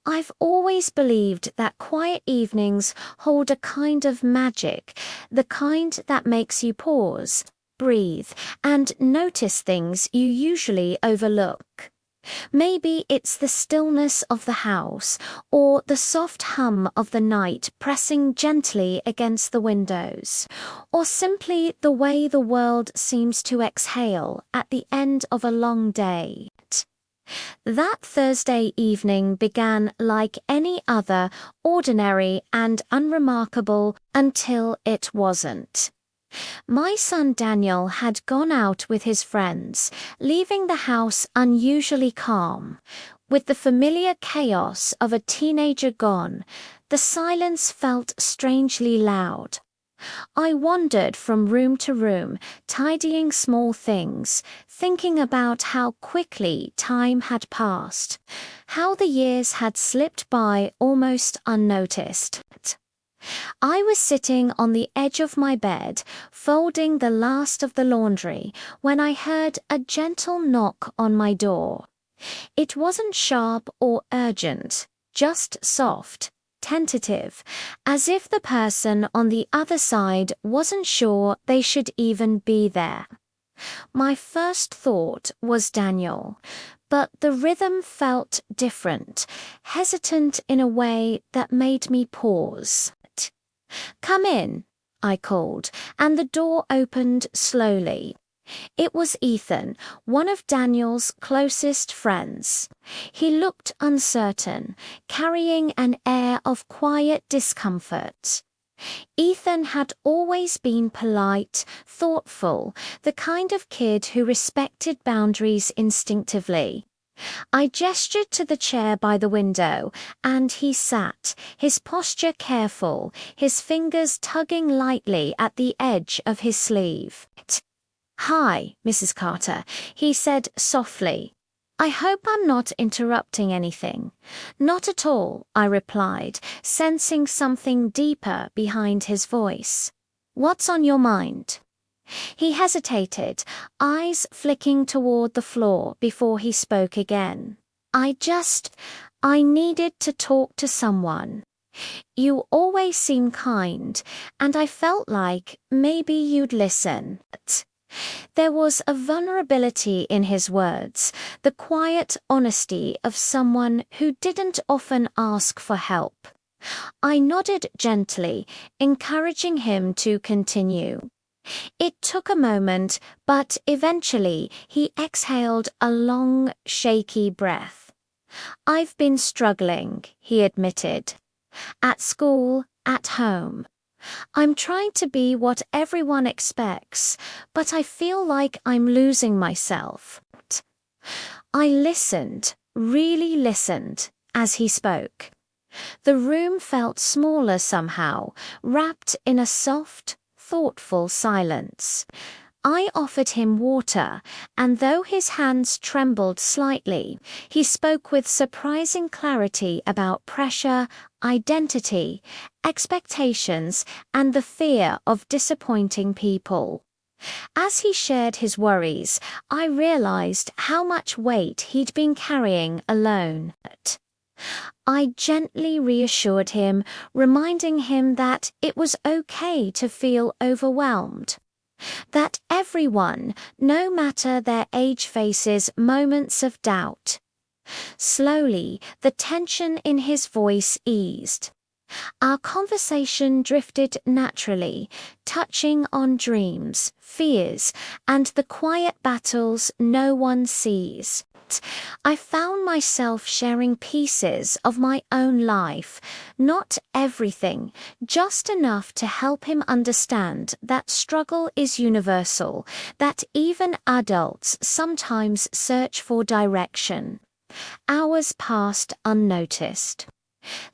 I've always believed that quiet evenings hold a kind of magic, the kind that makes you pause, breathe, and notice things you usually overlook. Maybe it's the stillness of the house, or the soft hum of the night pressing gently against the windows, or simply the way the world seems to exhale at the end of a long day. That Thursday evening began like any other, ordinary and unremarkable, until it wasn't. My son Daniel had gone out with his friends, leaving the house unusually calm. With the familiar chaos of a teenager gone, the silence felt strangely loud. I wandered from room to room, tidying small things, thinking about how quickly time had passed, how the years had slipped by almost unnoticed. I was sitting on the edge of my bed, folding the last of the laundry, when I heard a gentle knock on my door. It wasn't sharp or urgent, just soft, tentative, as if the person on the other side wasn't sure they should even be there. My first thought was Daniel, but the rhythm felt different, hesitant in a way that made me pause. "Come in," I called, and the door opened slowly. It was Ethan, one of Daniel's closest friends. He looked uncertain, carrying an air of quiet discomfort. Ethan had always been polite, thoughtful, the kind of kid who respected boundaries instinctively. I gestured to the chair by the window, and he sat, his posture careful, his fingers tugging lightly at the edge of his sleeve. "Hi, Mrs. Carter," he said softly. "I hope I'm not interrupting anything." "Not at all," I replied, sensing something deeper behind his voice. "What's on your mind?" He hesitated, eyes flicking toward the floor before he spoke again. I needed to talk to someone. You always seem kind, and I felt like maybe you'd listen." There was a vulnerability in his words, the quiet honesty of someone who didn't often ask for help. I nodded gently, encouraging him to continue. It took a moment, but eventually he exhaled a long, shaky breath. "I've been struggling," he admitted. "At school, at home. I'm trying to be what everyone expects, but I feel like I'm losing myself." I listened, really listened, as he spoke. The room felt smaller somehow, wrapped in a soft, thoughtful silence. I offered him water, and though his hands trembled slightly, he spoke with surprising clarity about pressure, identity, expectations, and the fear of disappointing people. As he shared his worries, I realized how much weight he'd been carrying alone. I gently reassured him, reminding him that it was okay to feel overwhelmed. That everyone, no matter their age, faces moments of doubt. Slowly, the tension in his voice eased. Our conversation drifted naturally, touching on dreams, fears, and the quiet battles no one sees. I found myself sharing pieces of my own life, not everything, just enough to help him understand that struggle is universal, that even adults sometimes search for direction. Hours passed unnoticed.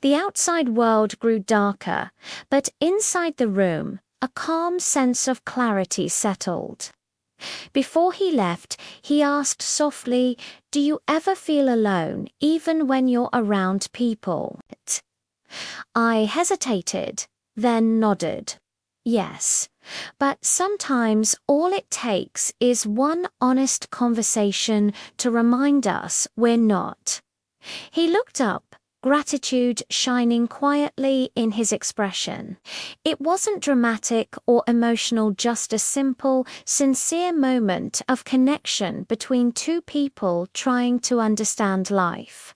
The outside world grew darker, but inside the room, a calm sense of clarity settled. Before he left, he asked softly, "Do you ever feel alone, even when you're around people?" I hesitated, then nodded. Yes, but sometimes all it takes is one honest conversation to remind us we're not. He looked up, gratitude shining quietly in his expression. It wasn't dramatic or emotional, just a simple, sincere moment of connection between two people trying to understand life.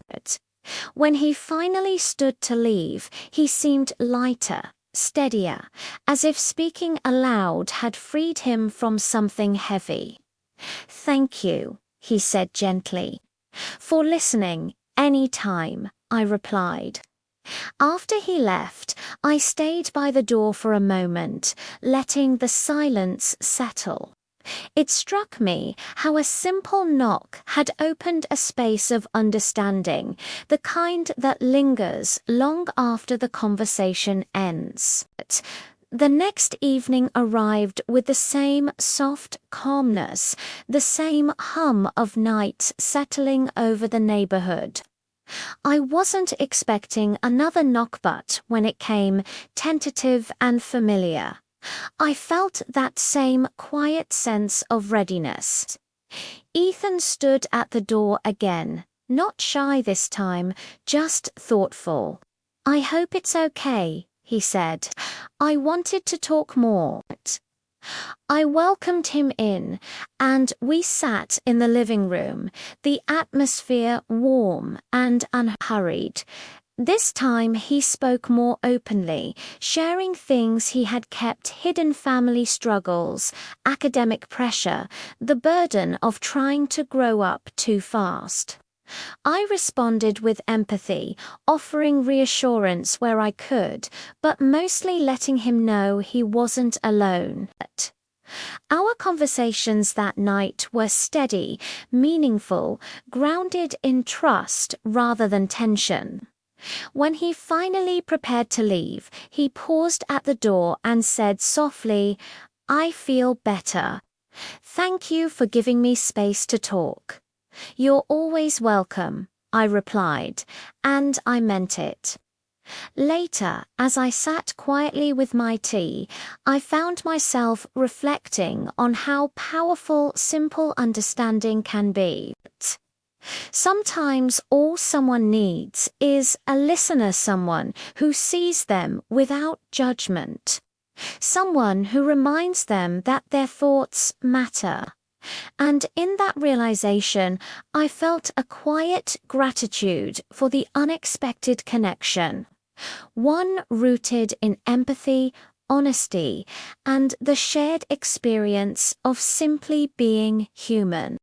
When he finally stood to leave, he seemed lighter, steadier, as if speaking aloud had freed him from something heavy. "Thank you," he said gently. "For listening, any time," I replied. After he left, I stayed by the door for a moment, letting the silence settle. It struck me how a simple knock had opened a space of understanding, the kind that lingers long after the conversation ends. The next evening arrived with the same soft calmness, the same hum of night settling over the neighborhood. I wasn't expecting another knock, but when it came, tentative and familiar, I felt that same quiet sense of readiness. Ethan stood at the door again, not shy this time, just thoughtful. "I hope it's okay," he said. "I wanted to talk more." I welcomed him in, and we sat in the living room, the atmosphere warm and unhurried. This time he spoke more openly, sharing things he had kept hidden: family struggles, academic pressure, the burden of trying to grow up too fast. I responded with empathy, offering reassurance where I could, but mostly letting him know he wasn't alone. Our conversations that night were steady, meaningful, grounded in trust rather than tension. When he finally prepared to leave, he paused at the door and said softly, "I feel better. Thank you for giving me space to talk." "You're always welcome," I replied, and I meant it. Later, as I sat quietly with my tea, I found myself reflecting on how powerful simple understanding can be. Sometimes all someone needs is a listener, someone who sees them without judgment, someone who reminds them that their thoughts matter. And in that realization, I felt a quiet gratitude for the unexpected connection, one rooted in empathy, honesty, and the shared experience of simply being human.